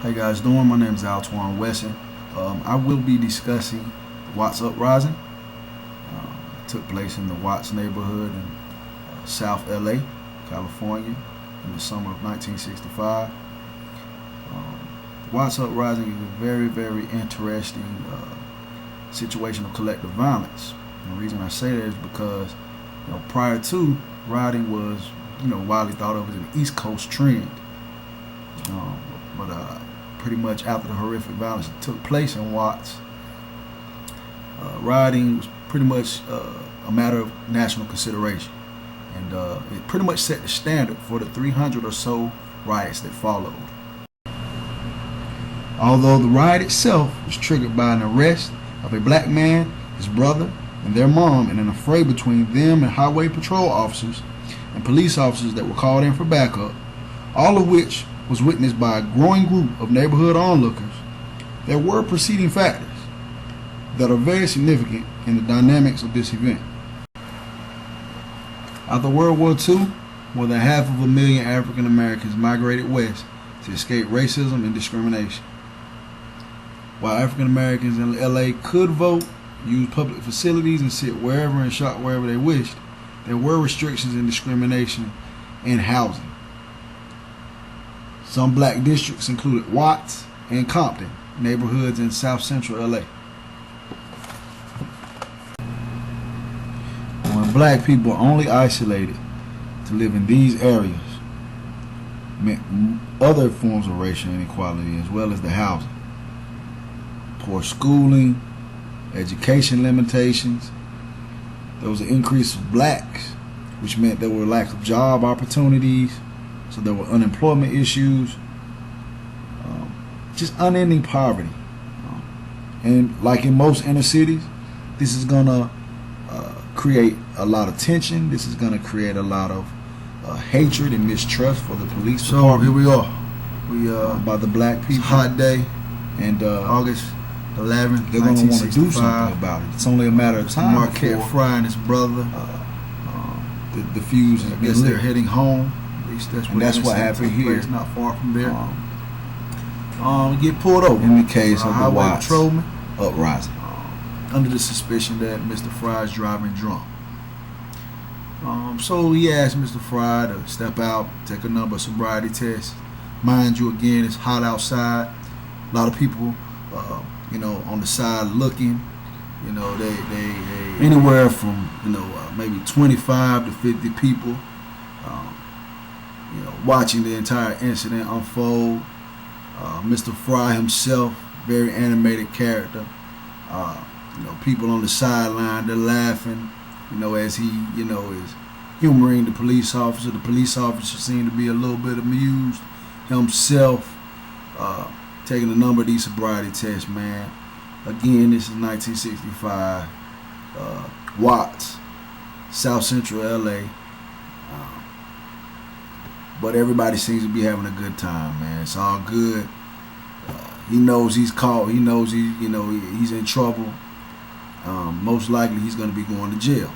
Hey guys, doing? My name is Wesson. I will be discussing the Watts Uprising. It took place in the Watts neighborhood in South LA, California, in the summer of 1965. The Watts Uprising is a very, very interesting situation of collective violence. And the reason I say that is because prior to, rioting was widely thought of as an East Coast trend. But pretty much after the horrific violence that took place in Watts, rioting was pretty much a matter of national consideration, and it pretty much set the standard for the 300 or so riots that followed. Although the riot itself was triggered by an arrest of a black man, his brother, and their mom in an affray between them and highway patrol officers and police officers that were called in for backup, all of which was witnessed by a growing group of neighborhood onlookers, there were preceding factors that are very significant in the dynamics of this event. After World War II, more than 500,000 African Americans migrated west to escape racism and discrimination. While African Americans in LA could vote, use public facilities, and sit wherever and shop wherever they wished, there were restrictions and discrimination in housing. Some black districts included Watts and Compton, neighborhoods in South Central LA. When black people were only isolated to live in these areas, meant other forms of racial inequality as well as the housing. Poor schooling, education limitations. There was an increase of blacks, which meant there were lack of job opportunities. So there were unemployment issues, just unending poverty. And like in most inner cities, this is going to create a lot of tension. This is going to create a lot of hatred and mistrust for the police department. So here we are. By the black people. It's a hot day, and August 11th, they're going to want to do something about it. It's only a matter of time. Marquette Fry and his brother. The fuse is I guess they're heading home. That's what happened here. It's not far from there. Get pulled over in the case of the Watts patrolman uprising, under the suspicion that Mr. Fry is driving drunk. So he asked Mr. Fry to step out, take a number of sobriety tests. Mind you, again, it's hot outside. A lot of people, on the side looking. They anywhere from maybe 25 to 50 people. Watching the entire incident unfold. Mr. Fry himself, very animated character. People on the sideline, they're laughing, as he, is humoring the police officer. The police officer seemed to be a little bit amused himself, taking a number of these sobriety tests, man. Again, this is 1965, Watts, South Central LA. But everybody seems to be having a good time, man. It's all good. He knows he's caught. He knows he's in trouble. Most likely he's going to be going to jail.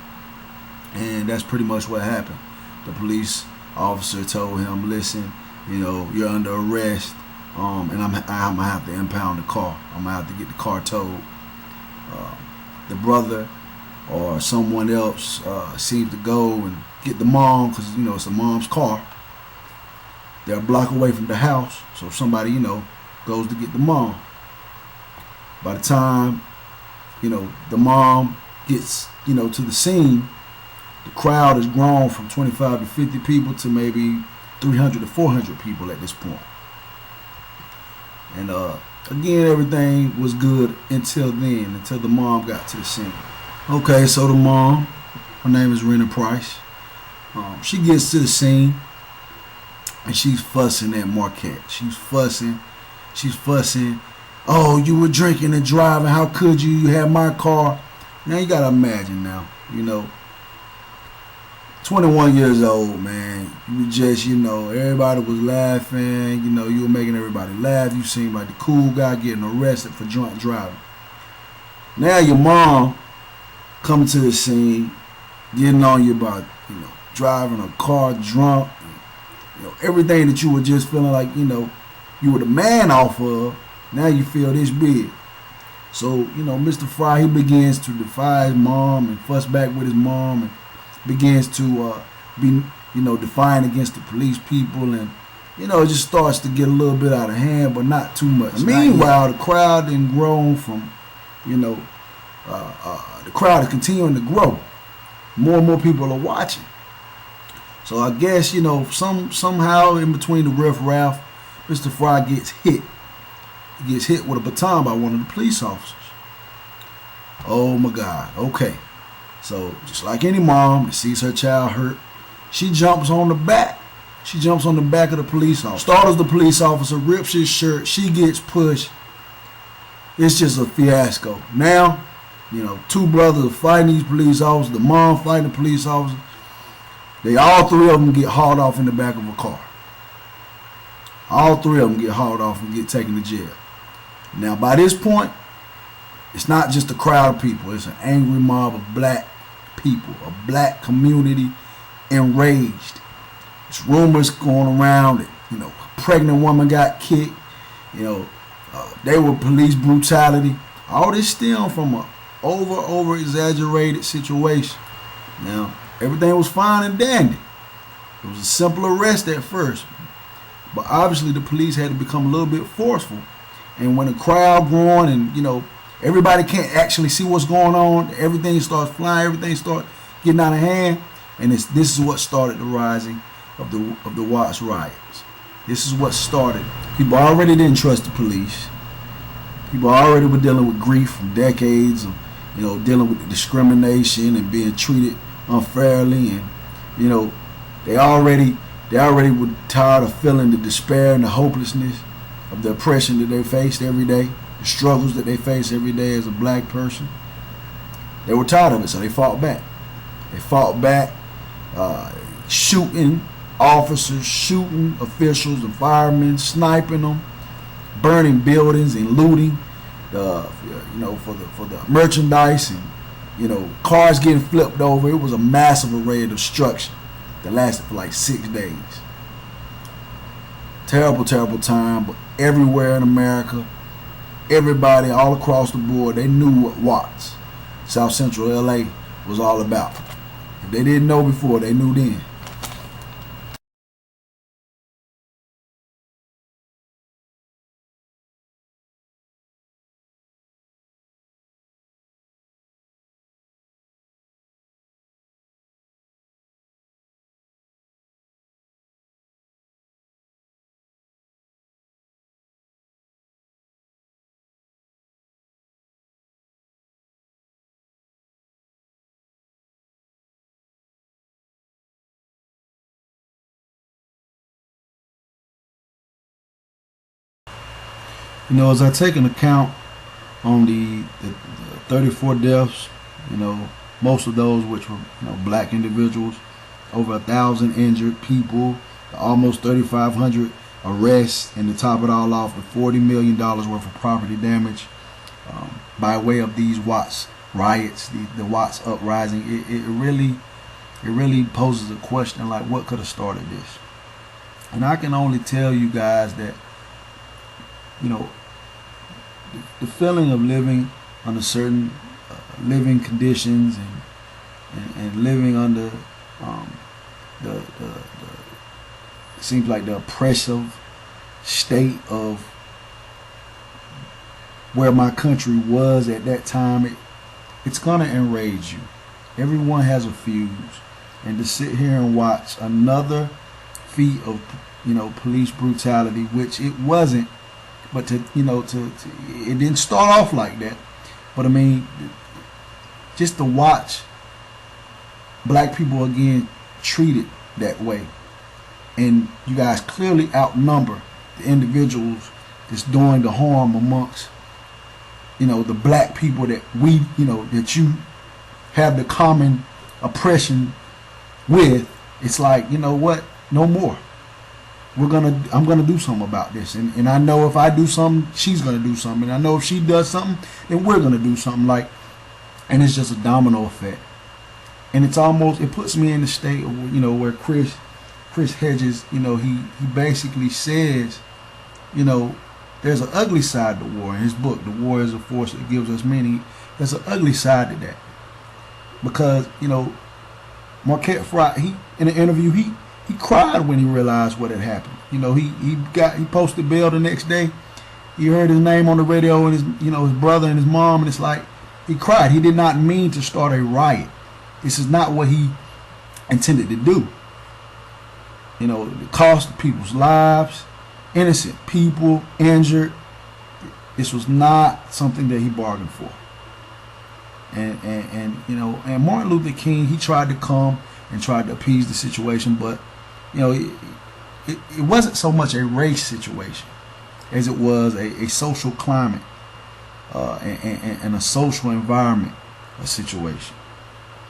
And that's pretty much what happened. The police officer told him, listen, you're under arrest, and I'm going to have to impound the car. I'm going to have to get the car towed. The brother or someone else seems to go and get the mom, because, it's the mom's car. They're a block away from the house, so if somebody, goes to get the mom. By the time, the mom gets, to the scene, the crowd has grown from 25 to 50 people to maybe 300 to 400 people at this point. And again, everything was good until then, until the mom got to the scene. Okay, so the mom, her name is Rena Price. She gets to the scene. And she's fussing at Marquette. She's fussing. Oh, you were drinking and driving. How could you? You had my car. Now you gotta imagine now, 21 years old, man. You just, everybody was laughing. You were making everybody laugh. You seemed like the cool guy getting arrested for drunk driving. Now your mom coming to the scene, getting on you about, driving a car drunk. Everything that you were just feeling like, you were the man off of, now you feel this big. So, you know, Mr. Fry, he begins to defy his mom and fuss back with his mom and begins to be, you know, defiant against the police people, and, you know, it just starts to get a little bit out of hand, but not too much. Meanwhile, the crowd then grown from, you know, the crowd is continuing to grow. More and more people are watching. So I guess, you know, somehow in between the riffraff, Mr. Fry gets hit. He gets hit with a baton by one of the police officers. Oh my God. Okay. So just like any mom that sees her child hurt, she jumps on the back. She jumps on the back of the police officer, startles the police officer, rips his shirt. She gets pushed. It's just a fiasco. Now, you know, two brothers are fighting these police officers. The mom fighting the police officer. They all three of them get hauled off in the back of a car. All three of them get hauled off and get taken to jail. Now, by this point, it's not just a crowd of people. It's an angry mob of black people, a black community enraged. There's rumors going around that, you know, a pregnant woman got kicked. You know, they were police brutality. All this stemmed from a over exaggerated situation. Now, everything was fine and dandy. It was a simple arrest at first. But obviously the police had to become a little bit forceful. And when the crowd growing and, you know, everybody can't actually see what's going on, everything starts flying, everything starts getting out of hand. And this is what started the rising of the Watts riots. This is what started. People already didn't trust the police. People already were dealing with grief from decades of, you know, dealing with the discrimination and being treated unfairly, and, you know, they already were tired of feeling the despair and the hopelessness of the oppression that they faced every day, the struggles that they face every day as a black person. They were tired of it, so they fought back. They fought back, shooting officers, shooting officials and firemen, sniping them, burning buildings and looting, you know, for the merchandise, and, you know, cars getting flipped over. It was a massive array of destruction that lasted for like 6 days. Terrible, terrible time, but everywhere in America, everybody all across the board, they knew what Watts, South Central LA, was all about. If they didn't know before, they knew then. You know, as I take an account on the 34 deaths, you know, most of those which were, you know, black individuals, over 1,000 injured people, almost 3,500 arrests, and to top it all off, with $40 million worth of property damage by way of these Watts riots, the Watts uprising. It really poses a question like, what could have started this? And I can only tell you guys that, you know, the feeling of living under certain living conditions and living under the it seems like the oppressive state of where my country was at that time, it's gonna enrage you. Everyone has a fuse, and to sit here and watch another feat of, you know, police brutality, which it wasn't. But to it didn't start off like that. But I mean, just to watch black people again treated that way, and you guys clearly outnumber the individuals that's doing the harm amongst, you know, the black people that we, you know, that you have the common oppression with. It's like, you know what? No more. I'm gonna do something about this, and I know if I do something, she's gonna do something, and I know if she does something, then we're gonna do something. Like, and it's just a domino effect, and it puts me in the state of, you know, where Chris Hedges, you know, he basically says, you know, there's an ugly side to war. In his book, The War is a Force That Gives Us Meaning, there's an ugly side to that. Because, you know, Marquette Fry, he in an interview, he cried when he realized what had happened. You know, he posted bail the next day. He heard his name on the radio and his brother and his mom, and it's like he cried. He did not mean to start a riot. This is not what he intended to do. You know, it cost people's lives, innocent people injured. This was not something that he bargained for. And you know, and Martin Luther King, he tried to come and tried to appease the situation, but you know, it wasn't so much a race situation as it was a social climate and a social environment situation.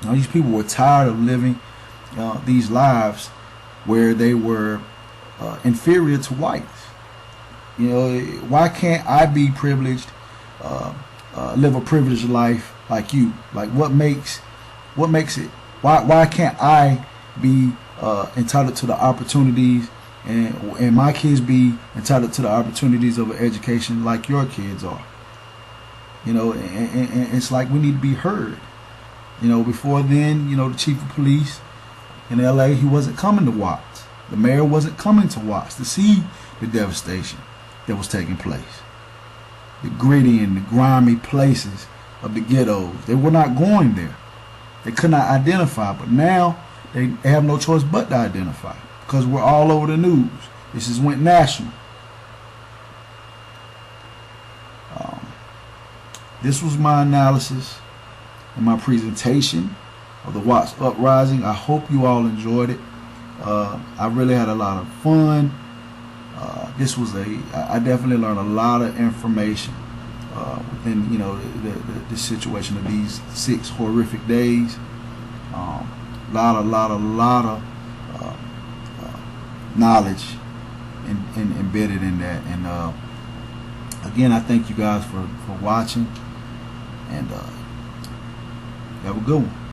Now, these people were tired of living these lives where they were inferior to whites. You know, why can't I be privileged, live a privileged life like you? Like, what makes it? Why can't I be entitled to the opportunities, and my kids be entitled to the opportunities of an education like your kids are? You know, and it's like we need to be heard. You know, before then, you know, the chief of police in LA, he wasn't coming to Watts. The mayor wasn't coming to Watts to see the devastation that was taking place. The gritty and the grimy places of the ghettos. They were not going there. They could not identify, but now they have no choice but to identify because we're all over the news. This has went national. This was my analysis and my presentation of the Watts Uprising. I hope you all enjoyed it. I really had a lot of fun. I definitely learned a lot of information within, you know, the situation of these 6 horrific days. Lot of knowledge embedded in that. And again, I thank you guys for watching, and have a good one.